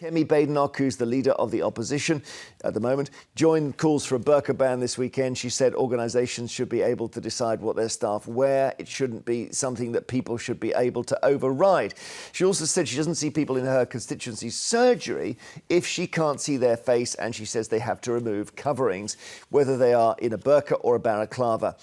Kemi Badenoch, who's the leader of the opposition at the moment, joined calls for a burqa ban this weekend. She said organisations should be able to decide what their staff wear. It shouldn't be something that people should be able to override. She also said she doesn't see people in her constituency's surgery if she can't see their face, and she says they have to remove coverings, whether they are in a burqa or a balaclava.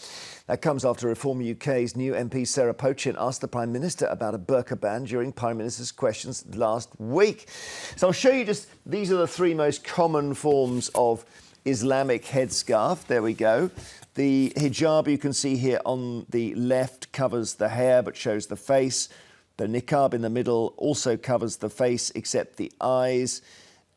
That comes after Reform UK's new MP Sarah Pochin asked the Prime Minister about a burqa ban during Prime Minister's questions last week. So I'll show you these are the three most common forms of Islamic headscarf. There we go. The hijab you can see here on the left covers the hair but shows the face. The niqab in the middle also covers the face except the eyes.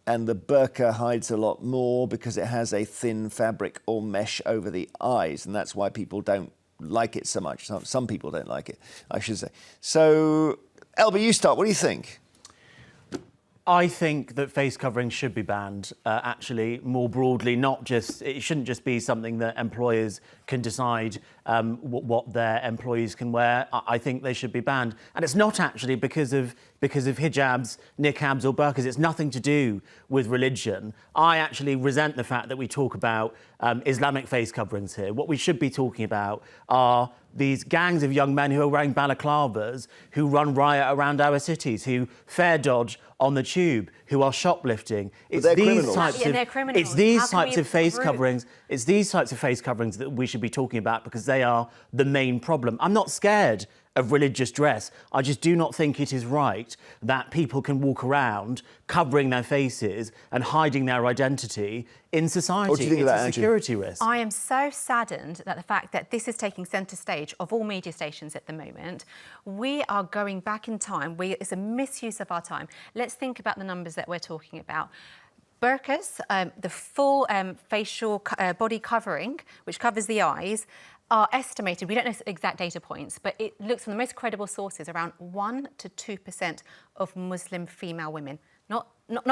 And the burqa hides a lot more because it has a thin fabric or mesh over the eyes, and that's why people don't like it so much. Some people don't like it, I should say. So, Albie, you start. What do you think? I think that face coverings should be banned, actually, more broadly. It shouldn't just be something that employers can decide what their employees can wear. I think they should be banned. And it's not actually because of hijabs, niqabs or burqas. It's nothing to do with religion. I actually resent the fact that we talk about Islamic face coverings here. What we should be talking about are these gangs of young men who are wearing balaclavas, who run riot around our cities, who fare dodge on the tube, who are shoplifting. It's these types of face coverings. It's these types of face coverings that we should be talking about because they are the main problem. I'm not scared of religious dress. I just do not think it is right that people can walk around covering their faces and hiding their identity in society. What do you think of that, Anju? It's a security risk. I am so saddened that the fact that this is taking centre stage of all media stations at the moment. We are going back in time. It's a misuse of our time. Let's think about the numbers that we're talking about. Burqas, the full facial body covering, which covers the eyes, are estimated, we don't know exact data points, but it looks from the most credible sources around 1 to 2% of Muslim female women. Not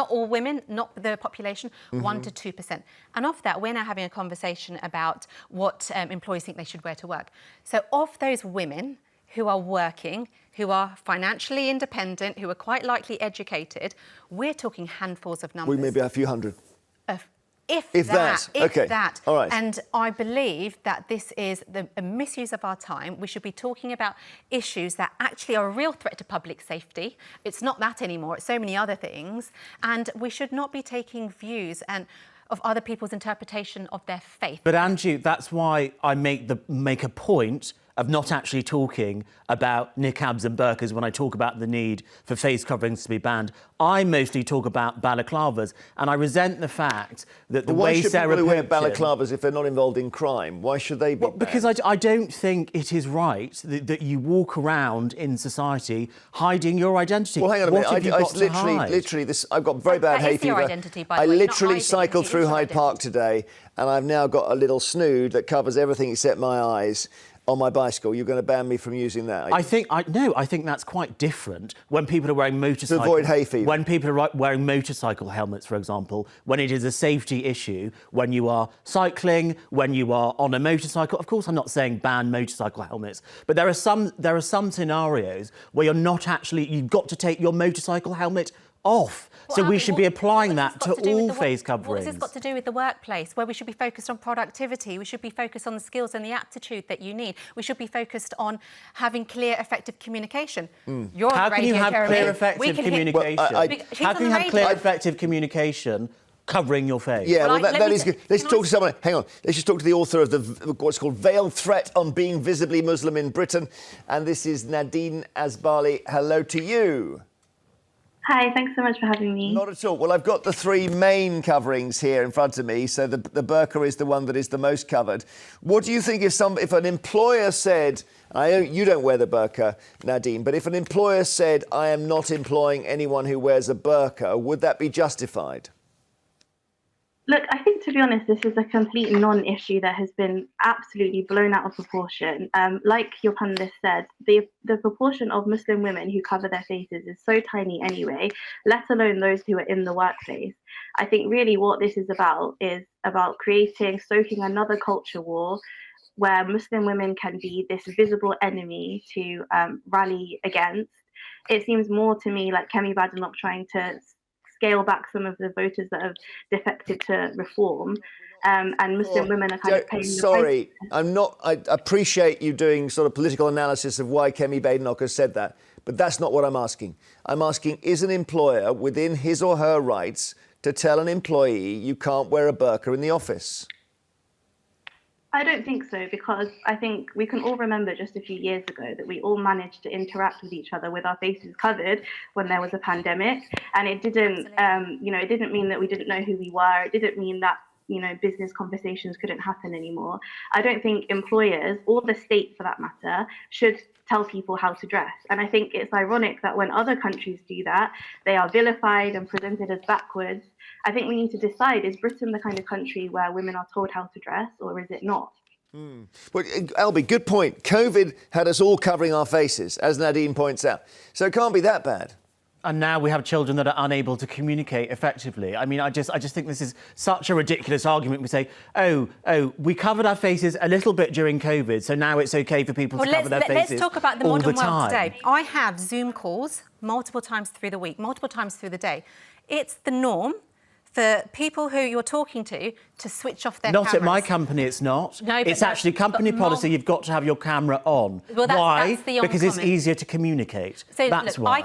all women, not the population, 1 to 2%. And of that, we're now having a conversation about what employees think they should wear to work. So of those women who are working, who are financially independent, who are quite likely educated, we're talking handfuls of numbers. We maybe a few hundred. If that. All right. And I believe that this is a misuse of our time. We should be talking about issues that actually are a real threat to public safety. It's not that anymore. It's so many other things. And we should not be taking views of other people's interpretation of their faith. But Anju, that's why I make a point of not actually talking about niqabs and burqas when I talk about the need for face coverings to be banned. I mostly talk about balaclavas, and I resent the fact that the way Sarah Pochin... Why should people wear balaclavas if they're not involved in crime? Why should they be banned? Because I don't think it is right that you walk around in society hiding your identity. Well, hang on a minute. I've got very bad hay fever. I literally cycled through Hyde Park today, and I've now got a little snood that covers everything except my eyes on my bicycle. You're going to ban me from using that? I think that's quite different when people are wearing motorcycle... To avoid hay fever. When people are wearing motorcycle helmets, for example, when it is a safety issue, when you are cycling, when you are on a motorcycle. Of course, I'm not saying ban motorcycle helmets, but there are some scenarios where you've got to take your motorcycle helmet off. So we should be applying that to all face coverings. What has this got to do with the workplace, where we should be focused on productivity? We should be focused on the skills and the aptitude that you need. We should be focused on having clear, effective communication. How can you have clear, effective communication? How can you have clear, effective communication covering your face? Yeah, well, that is good. Let's talk to someone. Hang on. Let's just talk to the author of what's called Veiled Threat on Being Visibly Muslim in Britain. And this is Nadeine Asbali. Hello to you. Hi, thanks so much for having me. Not at all. Well, I've got the three main coverings here in front of me. So the burqa is the one that is the most covered. What do you think if an employer said, you don't wear the burqa, Nadeine, but if an employer said, I am not employing anyone who wears a burqa, would that be justified? Look, I think, to be honest, this is a complete non-issue that has been absolutely blown out of proportion. Like your panelist said, the proportion of Muslim women who cover their faces is so tiny anyway, let alone those who are in the workplace. I think really what this is about stoking another culture war where Muslim women can be this visible enemy to rally against. It seems more to me like Kemi Badenoch trying to scale back some of the voters that have defected to reform. And Muslim women are kind of paying Sorry, I appreciate you doing sort of political analysis of why Kemi Badenoch has said that, but that's not what I'm asking. I'm asking, is an employer within his or her rights to tell an employee you can't wear a burqa in the office? I don't think so, because I think we can all remember just a few years ago that we all managed to interact with each other with our faces covered when there was a pandemic, and it didn't, it didn't mean that we didn't know who we were. It didn't mean that business conversations couldn't happen anymore. I don't think employers, or the state for that matter, should tell people how to dress. And I think it's ironic that when other countries do that, they are vilified and presented as backwards. I think we need to decide, is Britain the kind of country where women are told how to dress, or is it not? Well, Albie, good point. COVID had us all covering our faces, as Nadeine points out. So it can't be that bad. And now we have children that are unable to communicate effectively. I mean, I just think this is such a ridiculous argument. We say, oh, we covered our faces a little bit during COVID, so now it's OK for people to cover their faces. Let's talk about the modern world today. I have Zoom calls multiple times through the week, multiple times through the day. It's the norm for people who you're talking to switch off their cameras. Not at my company, it's not. No, it's actually company policy. You've got to have your camera on. Well, why? That's the because it's easier to communicate. So that's look, why.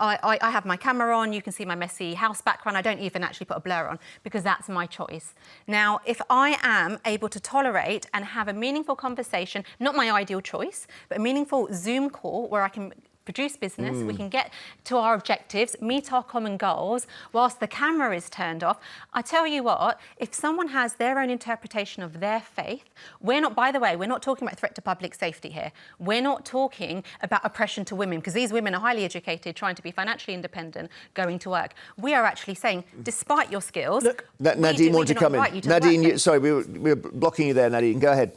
I have my camera on. You can see my messy house background. I don't even actually put a blur on because that's my choice. Now, if I am able to tolerate and have a meaningful conversation, not my ideal choice, but a meaningful Zoom call where I can produce business, we can get to our objectives, meet our common goals, whilst the camera is turned off. I tell you what, if someone has their own interpretation of their faith, by the way, we're not talking about threat to public safety here. We're not talking about oppression to women, because these women are highly educated, trying to be financially independent, going to work. We are actually saying, despite your skills... Look, Nadeine wanted to come in. Nadeine, sorry, we were blocking you there, Nadeine. Go ahead.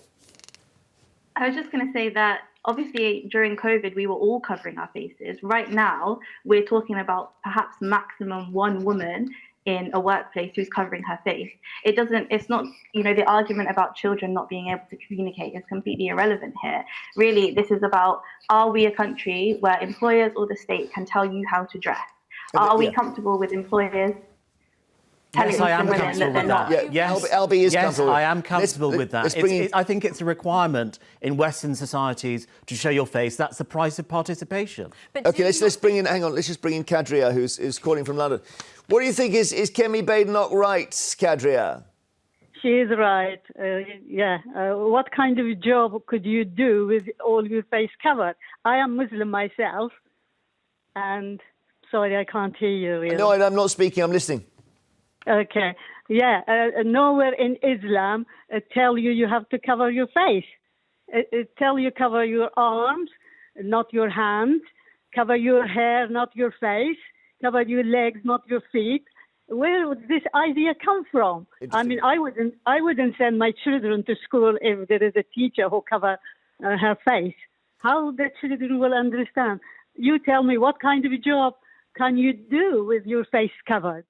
I was just going to say that obviously, during COVID, we were all covering our faces. Right now, we're talking about perhaps maximum one woman in a workplace who's covering her face. It's not, the argument about children not being able to communicate is completely irrelevant here. Really, this is about, are we a country where employers or the state can tell you how to dress? Are we comfortable with employers? Yes, I am comfortable with that. Yes, Albie is comfortable. Yes, I am comfortable with that. I think it's a requirement in Western societies to show your face. That's the price of participation. OK, let's bring in, hang on, let's just bring in Kadria, who's calling from London. What do you think, is Kemi Badenoch right, Kadria? She is right, what kind of job could you do with all your face covered? I am Muslim myself, and sorry, I can't hear you really. No, I'm not speaking, I'm listening. Okay, nowhere in Islam tell you have to cover your face. It tell you cover your arms, not your hands, cover your hair, not your face, cover your legs, not your feet. Where would this idea come from? I mean, I wouldn't send my children to school if there is a teacher who cover her face. How the children will understand? You tell me, what kind of job can you do with your face covered?